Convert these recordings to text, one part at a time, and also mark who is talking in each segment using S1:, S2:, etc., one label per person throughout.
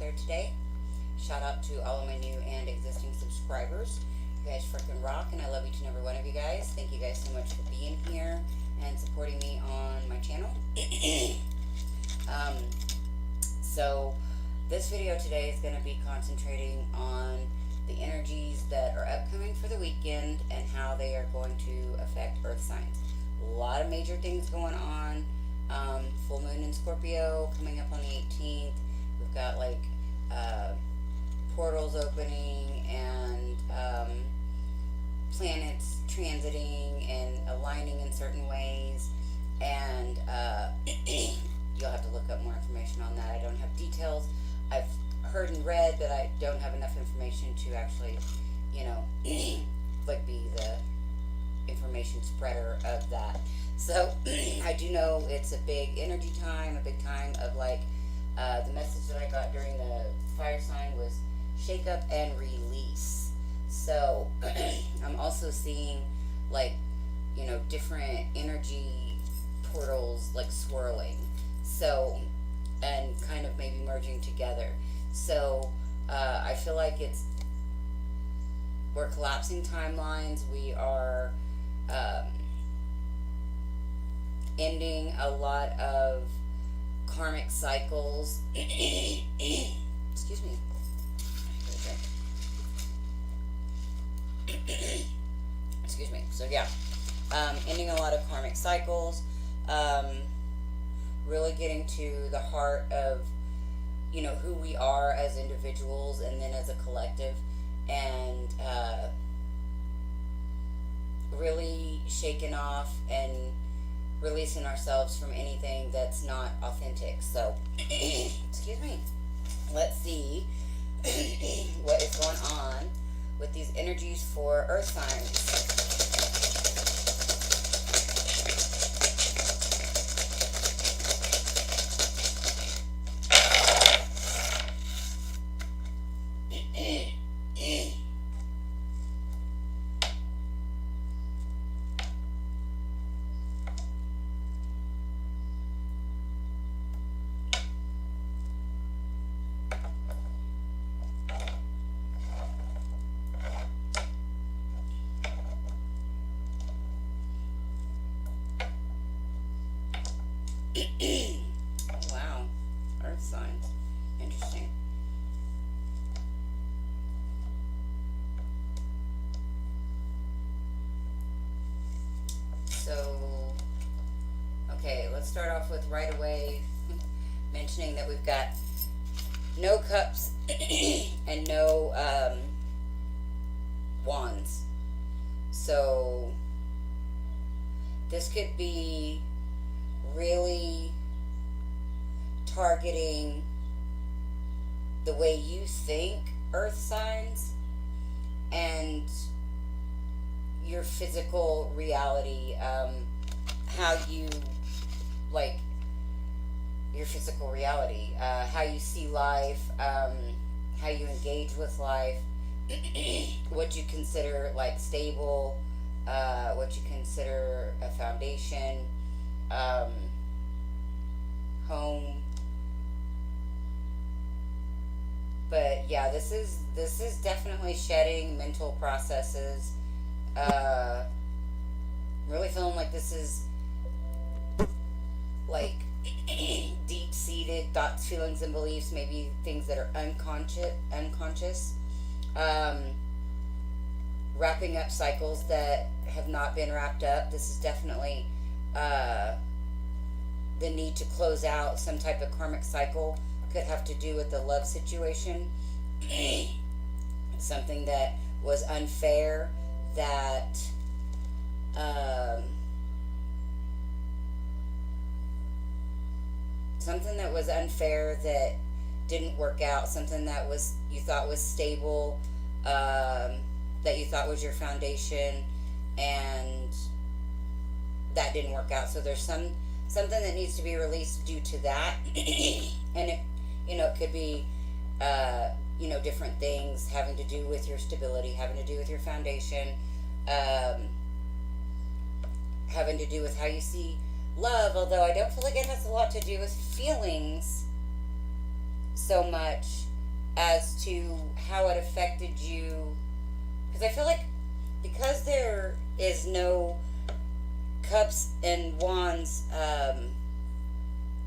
S1: there today. Shout out to all of my new and existing subscribers. You guys freaking rock, and I love each and every one of you guys. Thank you guys so much for being here and supporting me on my channel. So this video today is going to be concentrating on the energies that are upcoming for the weekend and how they are going to affect earth signs. A lot of major things going on. Full moon in Scorpio coming up on the 18th. We've got like portals opening and planets transiting and aligning in certain ways, and you'll have to look up more information on that. I don't have details. I've heard and read, but I don't have enough information to actually, like be the information spreader of that. So I do know it's a big energy time, a big time of like the message that I got during the fire sign was shake up and release. So I'm also seeing like, different energy portals like swirling. So, and kind of maybe merging together. So I feel like we're collapsing timelines. We are ending a lot of karmic cycles. Excuse me. Excuse me. So yeah, ending a lot of karmic cycles. Really getting to the heart of who we are as individuals and then as a collective, and really shaking off and releasing ourselves from anything that's not authentic. So excuse me, let's see what is going on with these energies for earth signs. Wow, earth signs. Interesting. So, okay, let's start off with right away mentioning that we've got no cups and no wands. So, this could be really targeting the way you think, earth signs, and your physical reality, how you like your physical reality, how you see life, how you engage with life, what you consider like stable, what you consider a foundation, home. But yeah, this is definitely shedding mental processes. Really feeling like this is like deep-seated thoughts, feelings, and beliefs, maybe things that are unconscious. Wrapping up cycles that have not been wrapped up. This is definitely the need to close out some type of karmic cycle. Could have to do with the love situation. Something that was unfair, that something that was unfair that didn't work out, something that you thought was stable, that you thought was your foundation, and that didn't work out. So there's something that needs to be released due to that. And it could be different things having to do with your stability, having to do with your foundation, having to do with how you see love, although I don't feel like it has a lot to do with feelings so much as to how it affected you, because I feel like because there is no cups and wands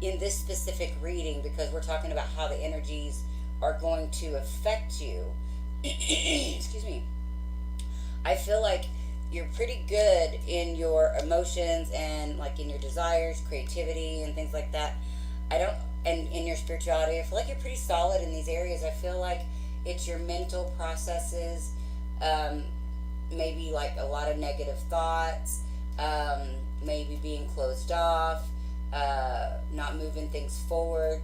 S1: in this specific reading, because we're talking about how the energies are going to affect you. Excuse me. I feel like you're pretty good in your emotions and like in your desires, creativity, and things like that. I don't, and in your spirituality, I feel like you're pretty solid in these areas. I feel like it's your mental processes, um, maybe like a lot of negative thoughts, maybe being closed off, not moving things forward,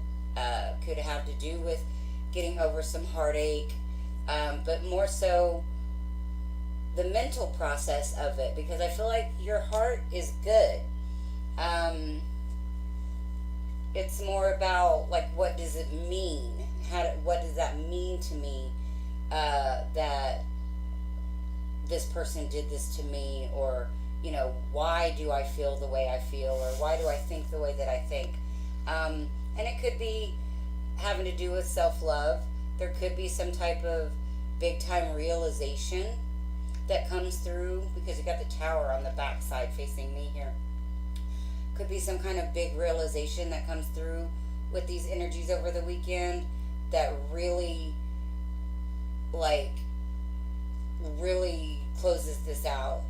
S1: could have to do with getting over some heartache, but more so the mental process of it, because I feel like your heart is good. Um, it's more about like what does it mean? What does that mean to me? That this person did this to me, or why do I feel the way I feel, or why do I think the way that I think? And it could be having to do with self-love. There could be some type of big time realization that comes through, because you got the tower on the back side facing me here. Could be some kind of big realization that comes through with these energies over the weekend that really, like, really closes this out.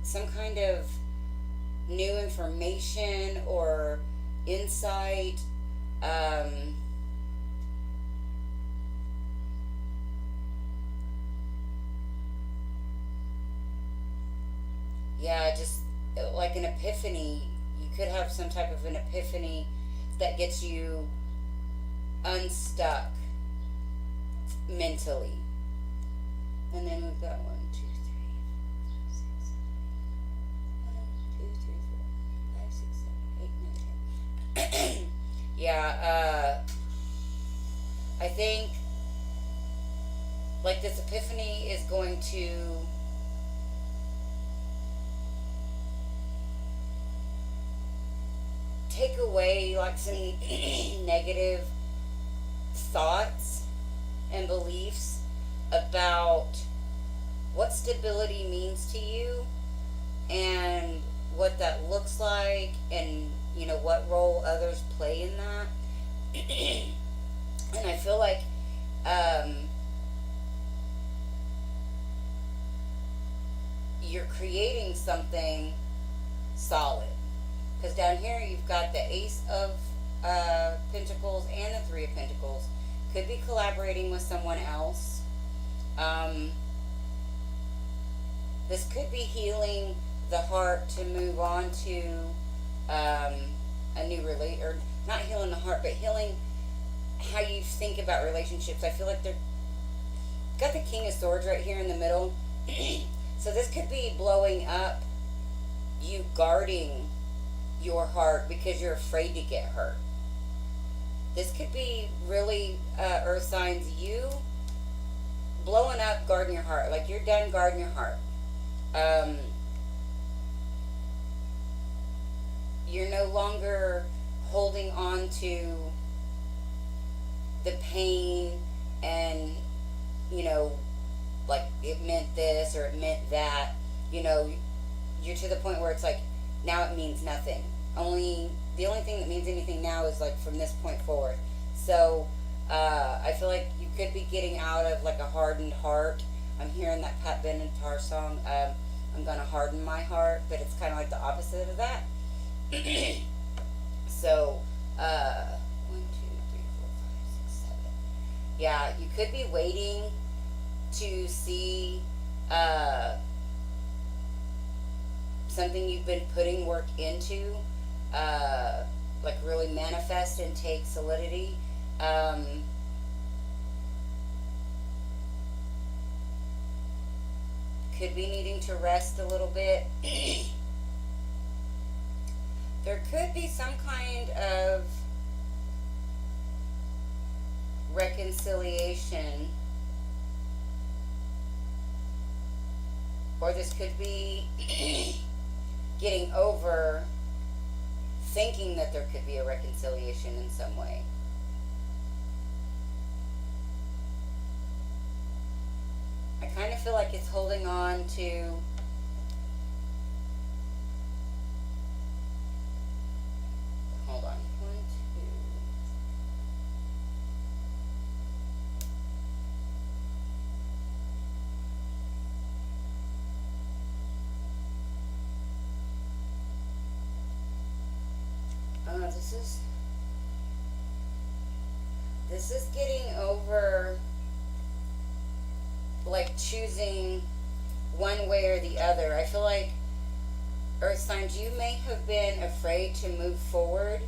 S1: Some kind of new information or insight. Yeah, just like an epiphany. You could have some type of an epiphany that gets you unstuck mentally. And then we've got 1, 2, 3, 4, 5, 6, 7, 8, 9, 10. Yeah, I think like this epiphany is going to take away like some negative thoughts and beliefs about what stability means to you and what that looks like, and what role others play in that. And I feel like you're creating something solid, because down here you've got the Ace of Pentacles and the Three of Pentacles. Could be collaborating with someone else. This could be healing the heart to move on to a new or not healing the heart, but healing how you think about relationships. I feel like they're got the King of Swords right here in the middle. So this could be blowing up you guarding your heart because you're afraid to get hurt. This could be really earth signs, you blowing up guarding your heart, like you're done guarding your heart. You're no longer holding on to the pain and like it meant this or it meant that. You're to the point where it's like now it means nothing. The only thing that means anything now is like from this point forward. So I feel like you could be getting out of like a hardened heart. I'm hearing that Pat Benatar song, I'm gonna harden my heart, but it's kind of like the opposite of that. So 1, 2, 3, 4, 5, 6, 7. Yeah, you could be waiting to see something you've been putting work into like really manifest and take solidity. Could be needing to rest a little bit. There could be some kind of reconciliation, or this could be getting over thinking that there could be a reconciliation in some way. I kind of feel like it's holding on to hold on. One, two. This is getting over like choosing one way or the other. I feel like earth signs, you may have been afraid to move forward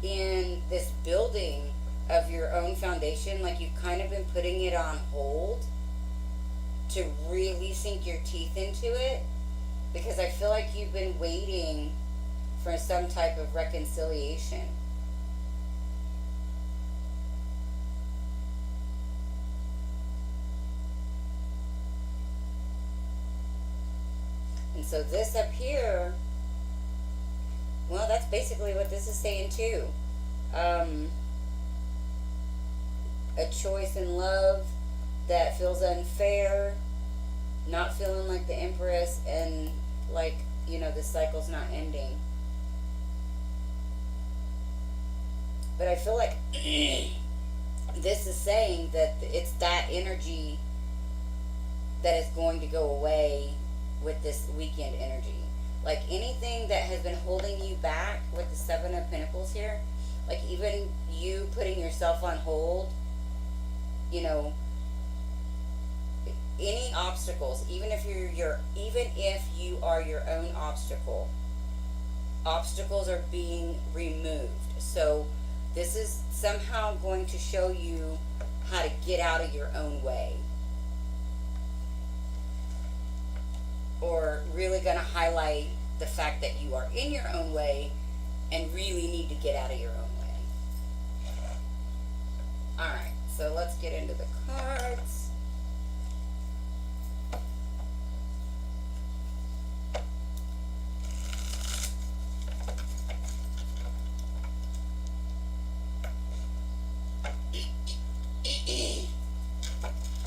S1: in this building of your own foundation. Like you've kind of been putting it on hold to really sink your teeth into it, because I feel like you've been waiting for some type of reconciliation. And so this up here, well, that's basically what this is saying too. A choice in love that feels unfair, not feeling like the Empress, and like, the cycle's not ending. But I feel like this is saying that it's that energy that is going to go away with this weekend energy. Like anything that has been holding you back with the Seven of Pentacles here, like even you putting yourself on hold, any obstacles, even if you are your own obstacles are being removed. So this is somehow going to show you how to get out of your own way. Or really going to highlight the fact that you are in your own way and really need to get out of your own way. Alright, so let's get into the cards.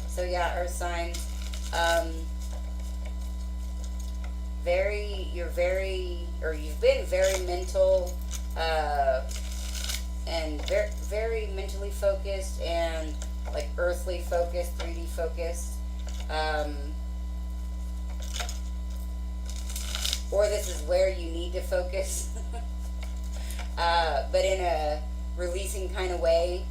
S1: So yeah, earth signs, you've been very mental, and very, very mentally focused and like earthly focused, 3D focused, or this is where you need to focus, but in a releasing kind of way.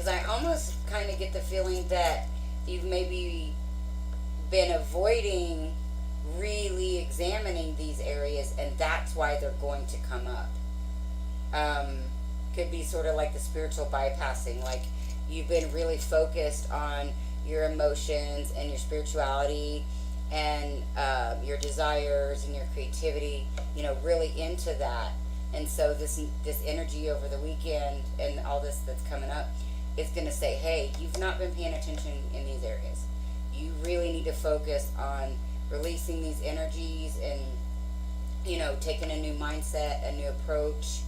S1: I almost kind of get the feeling that you've maybe been avoiding really examining these areas, and that's why they're going to come up. Could be sort of like the spiritual bypassing, like you've been really focused on your emotions and your spirituality and your desires and your creativity, really into that. And so this energy over the weekend and all this that's coming up, it's going to say, hey, you've not been paying attention in these areas. You really need to focus on releasing these energies and, taking a new mindset, a new approach,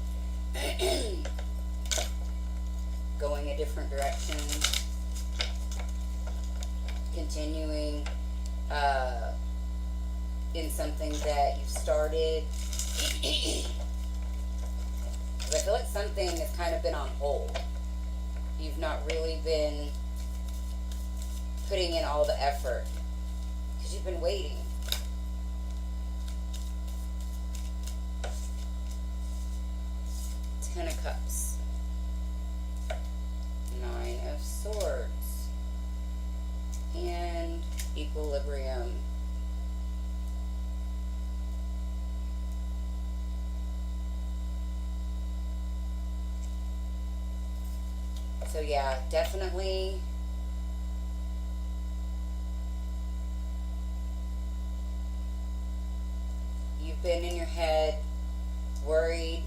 S1: going a different direction, continuing in something that you've started. Because I feel like something has kind of been on hold. You've not really been putting in all the effort because you've been waiting. Ten of Cups, Nine of Swords, and Equilibrium. So yeah, definitely you've been in your head, worried,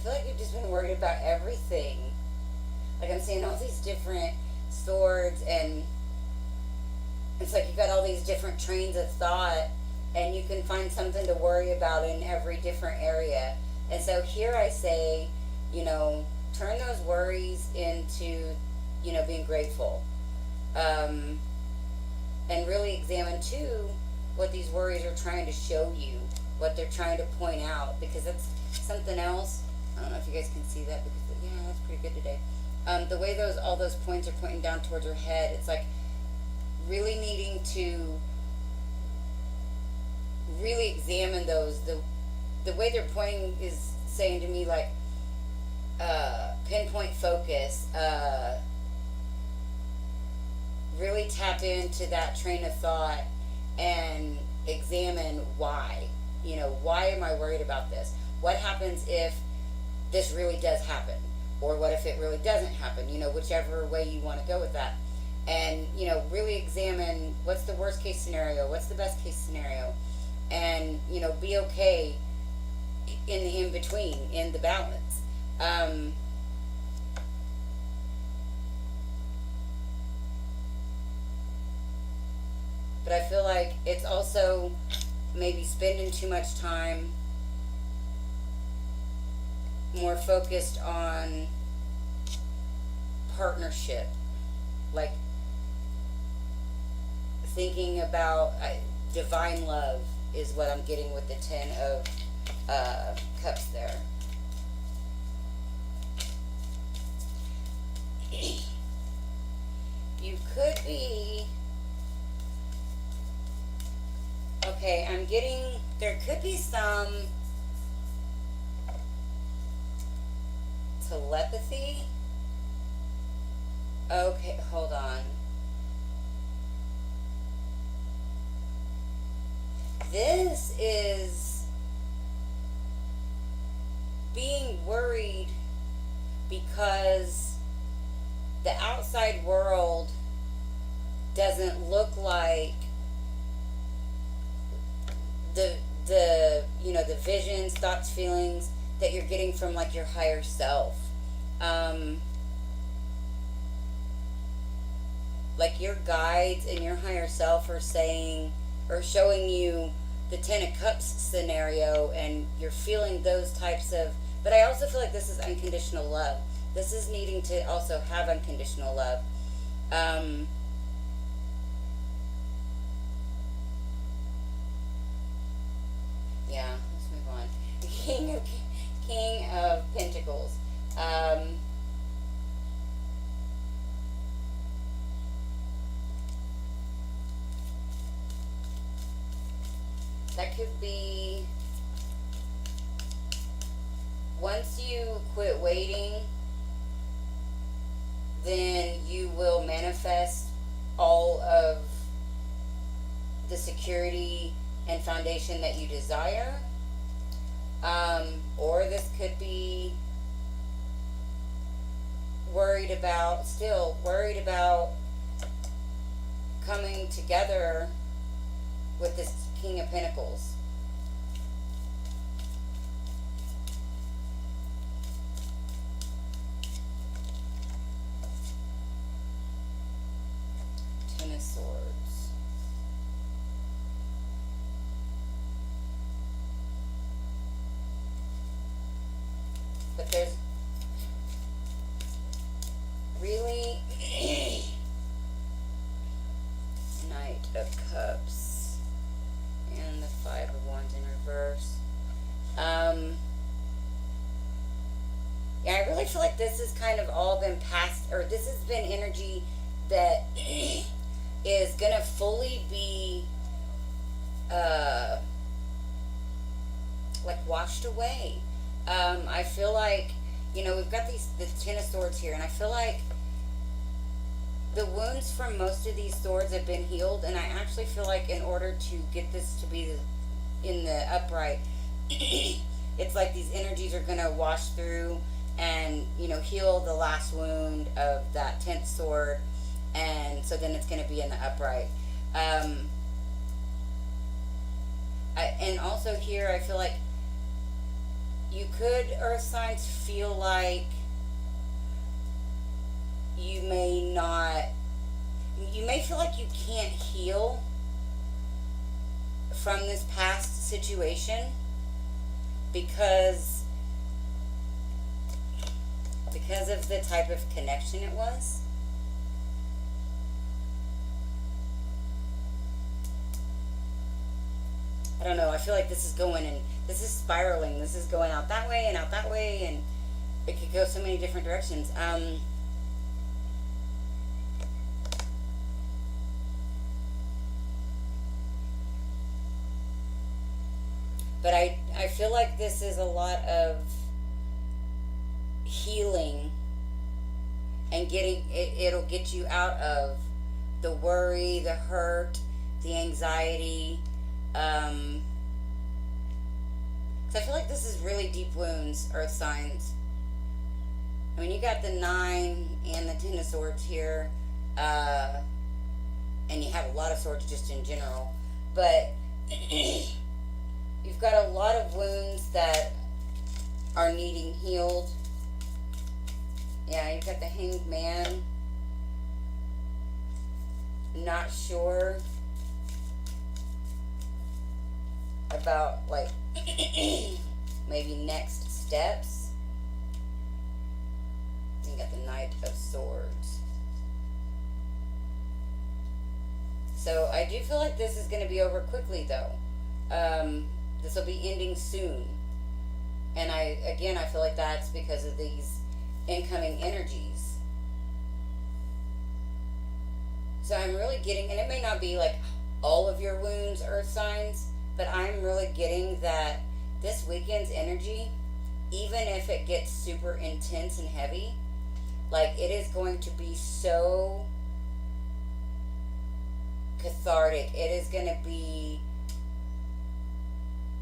S1: feel like you've just been worried about everything. Like I'm seeing all these different swords, and it's like you got all these different trains of thought, and you can find something to worry about in every different area. And so here I say, turn those worries into, being grateful. Um, and really examine too what these worries are trying to show you, what they're trying to point out, because that's something else. I don't know if you guys can see that, because yeah, that's pretty good today. The way all those points are pointing down towards her head, it's like really needing to really examine those. The way they're pointing is saying to me like pinpoint focus, really tap into that train of thought and examine why. Why am I worried about this? What happens if this really does happen? Or what if it really doesn't happen? Whichever way you want to go with that. And, really examine what's the worst case scenario, what's the best case scenario, and, be okay in the in between, in the balance. But I feel like it's also maybe spending too much time more focused on partnership, like thinking about divine love is what I'm getting with the 10 of cups there. You could be, okay, I'm getting, there could be some telepathy. Okay, hold on. This is being worried because the outside world doesn't look like the the visions, thoughts, feelings that you're getting from like your higher self. Like your guides and your higher self are saying or showing you the 10 of cups scenario, and you're feeling those types of, but I also feel like this is unconditional love. This is needing to also have unconditional love. Yeah, let's move on. King of Pentacles. That could be once you quit waiting, then you will manifest all of the security and foundation that you desire. Or this could be still worried about coming together with this King of Pentacles. Ten of Swords. But there's really Knight of Cups and the Five of Wands in reverse. Yeah, I really feel like this has kind of all been past, or this has been energy that is gonna fully be like washed away. I feel like, we've got the 10 of Swords here, and I feel like the wounds from most of these swords have been healed, and I actually feel like in order to get this to be in the upright, it's like these energies are going to wash through and, heal the last wound of that 10th sword, and so then it's going to be in the upright. And also here, I feel like you could, earth signs, feel like you may not, you may feel like you can't heal from this past situation because of the type of connection it was. I don't know. I feel like this is going and this is spiraling. This is going out that way and out that way, and it could go so many different directions. But I feel like this is a lot of healing and getting it, it'll get you out of the worry, the hurt, the anxiety. Um, 'Cause I feel like this is really deep wounds, earth signs. I mean, you got the 9 and the 10 of swords here, uh, and you have a lot of swords just in general, but you've got a lot of wounds that are needing healed. Yeah, you've got the Hanged Man. Not sure about, like, maybe next steps. You got the Knight of Swords. So I do feel like this is going to be over quickly, though. This will be ending soon. And I feel like that's because of these incoming energies. So I'm really getting, and it may not be like all of your wounds, earth signs, but I'm really getting that this weekend's energy, even if it gets super intense and heavy, like it is going to be so cathartic. It is going to be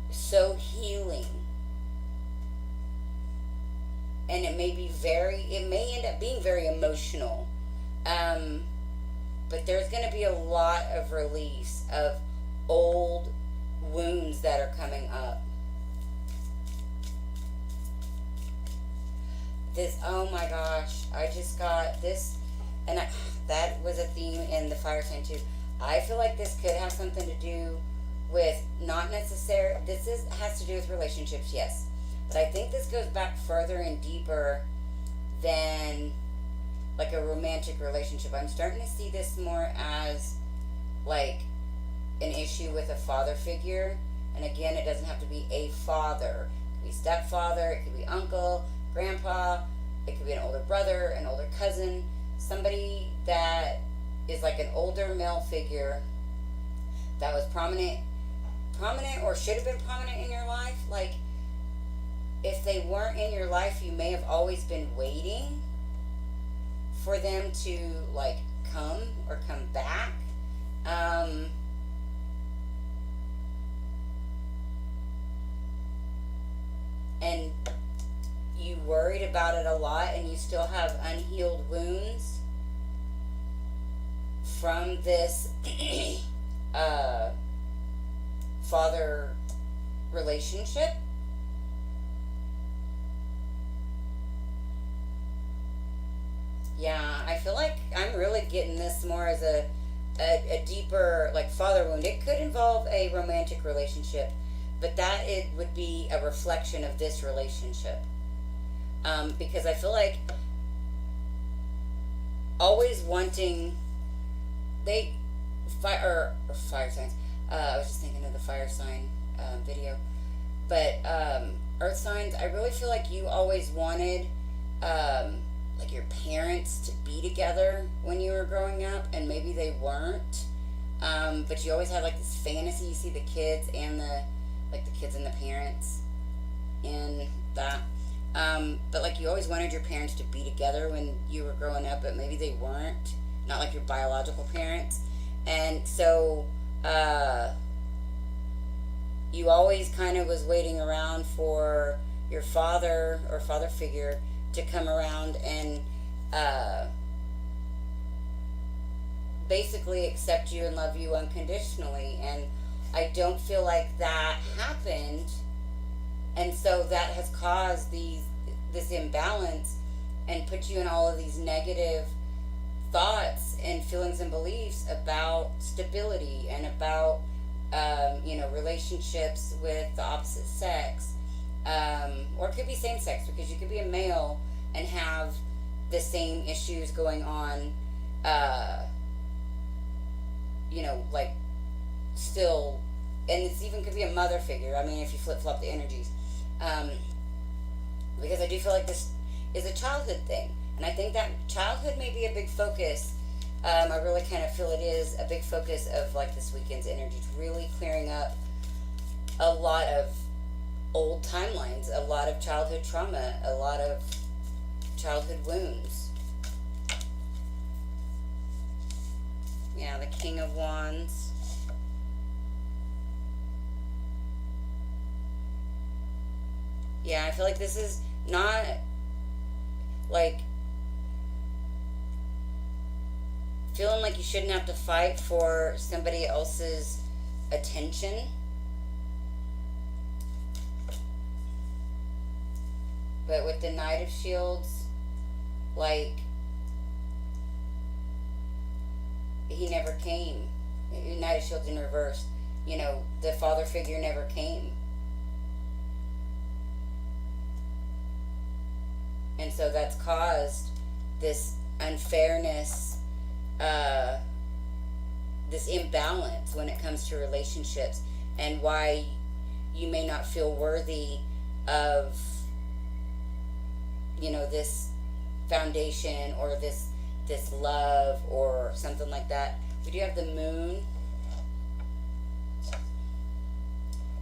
S1: so healing. And it may be it may end up being very emotional. But there's going to be a lot of release of old wounds that are coming up. This, oh my gosh, I just got this, and that was a theme in the fire sign too. I feel like this could have something to do with not necessarily, has to do with relationships, yes. But I think this goes back further and deeper than like a romantic relationship. I'm starting to see this more as like an issue with a father figure. And again, it doesn't have to be a father. It could be stepfather, it could be uncle, grandpa, it could be an older brother, an older cousin, somebody that is like an older male figure that was prominent or should have been prominent in your life. Like, if they weren't in your life, you may have always been waiting for them to like come or come back. And you worried about it a lot, and you still have unhealed wounds from this father relationship. Yeah, I feel like I'm really getting this more as a deeper like father wound. It could involve a romantic relationship, but that it would be a reflection of this relationship. Because I feel like always wanting fire signs. I was just thinking of the fire sign video, but earth signs. I really feel like you always wanted like your parents to be together when you were growing up, and maybe they weren't. But you always had like this fantasy. You see the kids and the kids and the parents in that. But like you always wanted your parents to be together when you were growing up, but maybe they weren't. Not like your biological parents. And so you always kind of was waiting around for your father or father figure to come around and basically accept you and love you unconditionally. And I don't feel like that happened And so that has caused this imbalance and put you in all of these negative thoughts and feelings and beliefs about stability and about relationships with the opposite sex, or it could be same sex, because you could be a male and have the same issues going on, like still, and it's even could be a mother figure. I mean, if you flip flop the energies, because I do feel like this is a childhood thing, and I think that childhood may be a big focus. I really kind of feel it is a big focus of like this weekend's energies, really clearing up a lot of old timelines, a lot of childhood trauma, a lot of childhood wounds. Yeah, the King of Wands. Yeah, I feel like this is not like feeling like you shouldn't have to fight for somebody else's attention. But with the Knight of Shields, like, he never came. Knight of Shields in reverse. The father figure never came. And so that's caused this unfairness, this imbalance when it comes to relationships, and why you may not feel worthy of this foundation or this love or something like that. We do have the Moon,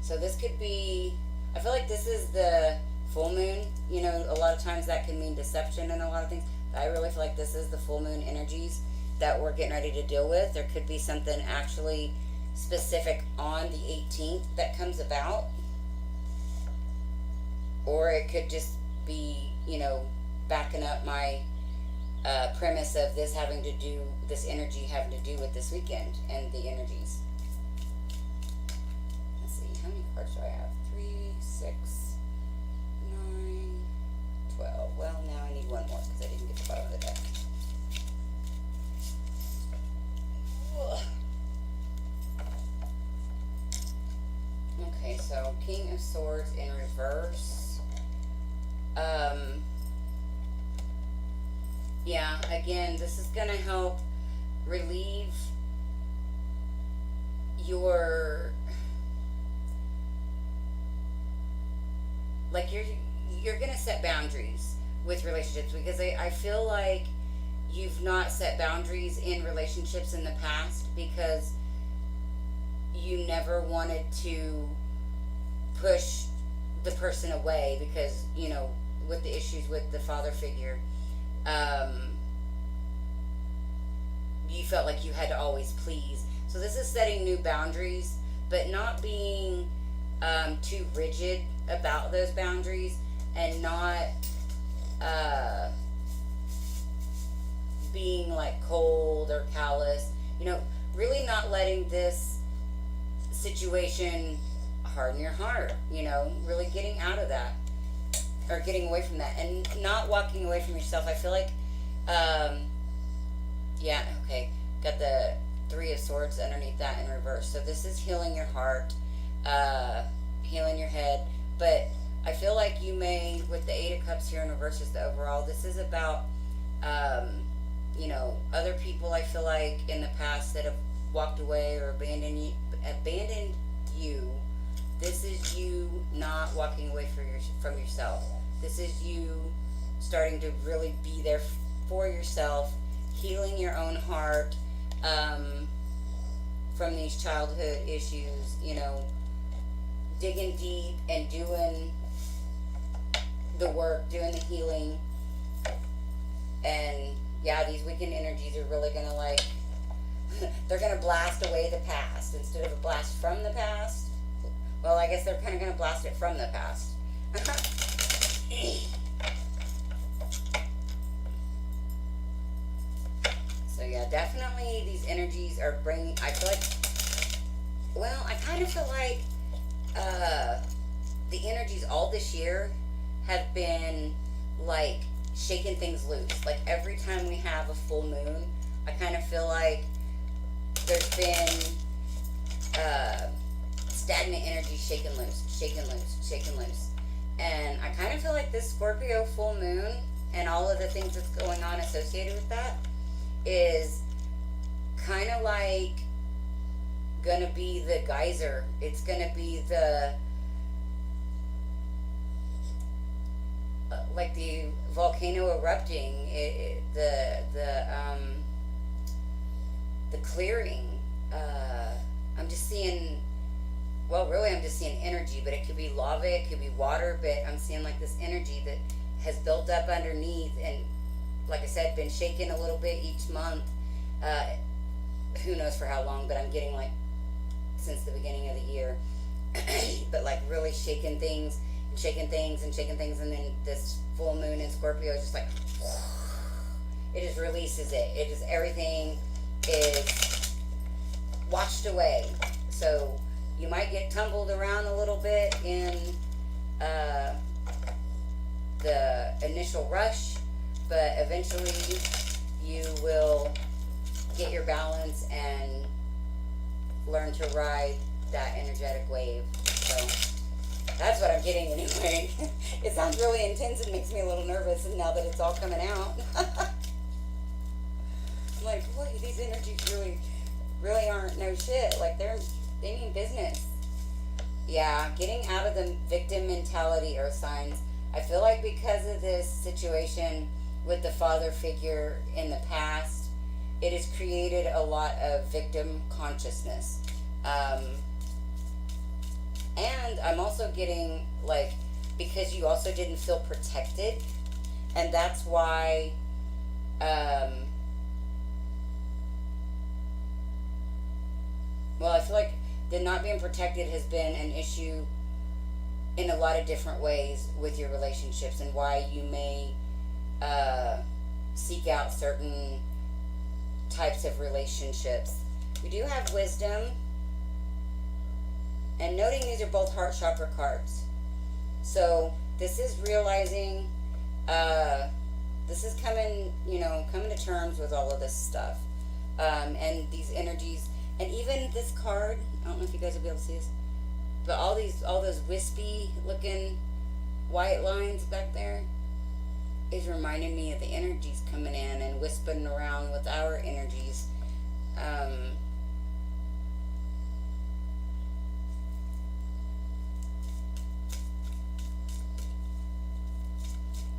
S1: so this could be, I feel like this is the full moon. A lot of times that can mean deception and a lot of things, but I really feel like this is the full moon energies that we're getting ready to deal with. There could be something actually specific on the 18th that comes about, or it could just be backing up my premise of this energy having to do with this weekend and the energies. Let's see, how many cards do I have? 3, 6, 9, 12. Well, now I need one more because I didn't get the bottom of the deck. Okay, so King of Swords in reverse. Yeah, again, this is going to help relieve your, like, you're going to set boundaries with relationships, because I feel like you've not set boundaries in relationships in the past because you never wanted to push the person away, because with the issues with the father figure, you felt like you had to always please. So this is setting new boundaries, but not being too rigid about those boundaries, and not being like cold or callous. Really not letting this situation harden your heart. Really getting out of that, or getting away from that, and not walking away from yourself. I feel like, yeah, okay, got the 3 of Swords underneath that in reverse. So this is healing your heart, healing your head, but I feel like you may, with the 8 of Cups here in reverse is the overall, this is about, other people, I feel like, in the past that have walked away or abandoned you. This is you not walking away from yourself. This is you starting to really be there for yourself, healing your own heart from these childhood issues, digging deep and doing the work, doing the healing. And yeah, these weekend energies are really going to they're going to blast away the past instead of a blast from the past. Well, I guess they're kind of going to blast it from the past. So yeah, definitely these energies are bringing, I feel like, well, I kind of feel like the energies all this year have been like shaking things loose. Like every time we have a full moon, I kind of feel like there's been stagnant energy shaken loose, shaken loose, shaken loose. And I kind of feel like this Scorpio full moon and all of the things that's going on associated with that is kind of like gonna be the geyser. It's gonna be the like the volcano erupting, the clearing. I'm just seeing, well, really, I'm just seeing energy, but it could be lava, it could be water, but I'm seeing like this energy that has built up underneath, and like I said, been shaken a little bit each month. Who knows for how long, but I'm getting like since the beginning of the year, but like really shaking things and shaking things and shaking things, and then this full moon in Scorpio is just like it just releases it. It just everything is washed away. So you might get tumbled around a little bit in the initial rush, but eventually you will get your balance and learn to ride that energetic wave. So that's what I'm getting anyway. It sounds really intense and makes me a little nervous, and now that it's all coming out. I'm like, boy, these energies really aren't no shit. Like they mean business. Yeah, getting out of the victim mentality, earth signs. I feel like because of this situation with the father figure in the past, it has created a lot of victim consciousness. And I'm also getting like, because you also didn't feel protected, and that's why well, I feel like the not being protected has been an issue in a lot of different ways with your relationships, and why you may seek out certain types of relationships. We do have wisdom, and noting these are both heart chakra cards. So this is realizing, this is coming to terms with all of this stuff, and these energies. And even this card, I don't know if you guys will be able to see this, but all those wispy looking white lines back there is reminding me of the energies coming in and whispering around with our energies.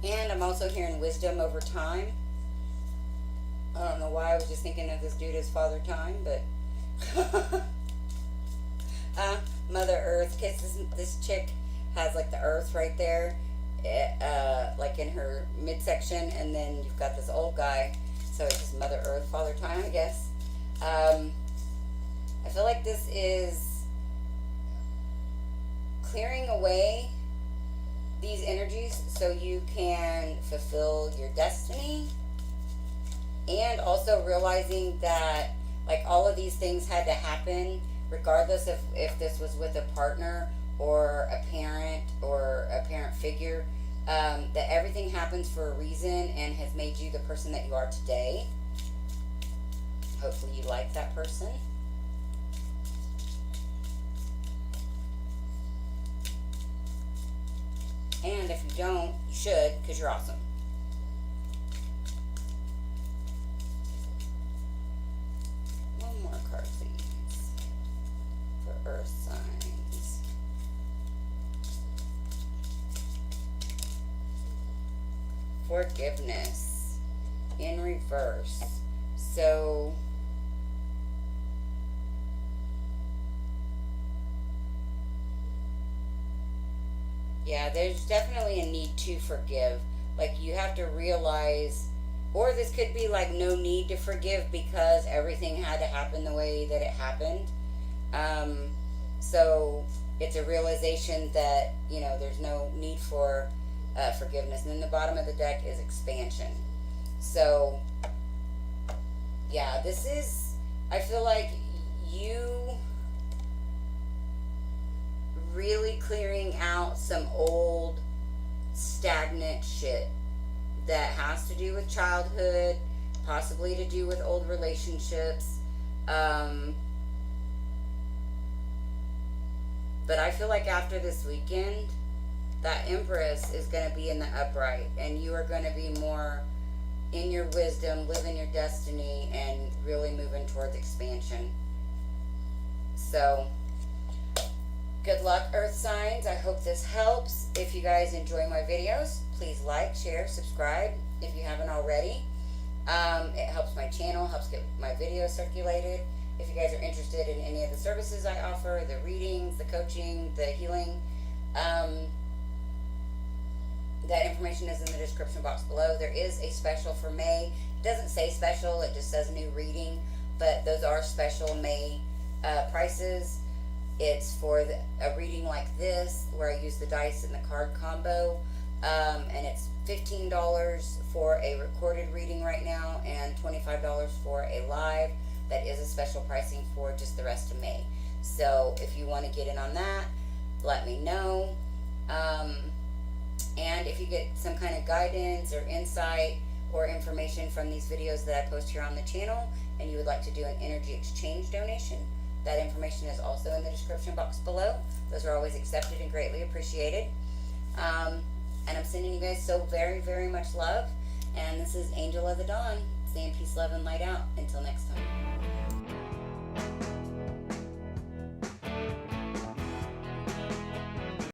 S1: And I'm also hearing wisdom over time. I don't know why I was just thinking of this dude as Father Time, but Mother Earth, because this chick has like the earth right there, like in her midsection, and then you've got this old guy, so it's just Mother Earth, Father Time, I guess. I feel like this is clearing away these energies so you can fulfill your destiny, and also realizing that like all of these things had to happen regardless of if this was with a partner or a parent figure, that everything happens for a reason and has made you the person that you are today. Hopefully you like that person. And if you don't, you should, because you're awesome. One more card, please, for earth signs. Forgiveness in reverse. So yeah, there's definitely a need to forgive. Like you have to realize, or this could be like no need to forgive because everything had to happen the way that it happened. So it's a realization that, there's no need for forgiveness. And then the bottom of the deck is expansion. So yeah, this is, I feel like you really clearing out some old stagnant shit that has to do with childhood, possibly to do with old relationships. But I feel like after this weekend, that Empress is going to be in the upright, and you are going to be more in your wisdom, living your destiny, and really moving towards expansion. So, good luck, Earth signs. I hope this helps. If you guys enjoy my videos, please like, share, subscribe if you haven't already. It helps my channel, helps get my videos circulated. If you guys are interested in any of the services I offer, the readings, the coaching, the healing, that information is in the description box below. There is a special for May. It doesn't say special, it just says new reading, but those are special May prices. It's for a reading like this, where I use the dice and the card combo, and it's $15 for a recorded reading right now, and $25 for a live. That is a special pricing for just the rest of May. So if you want to get in on that, let me know. And if you get some kind of guidance or insight or information from these videos that I post here on the channel, and you would like to do an energy exchange donation, that information is also in the description box below. Those are always accepted and greatly appreciated. And I'm sending you guys so very, very much love. And this is Angel of the Dawn, saying peace, love, and light out. Until next time.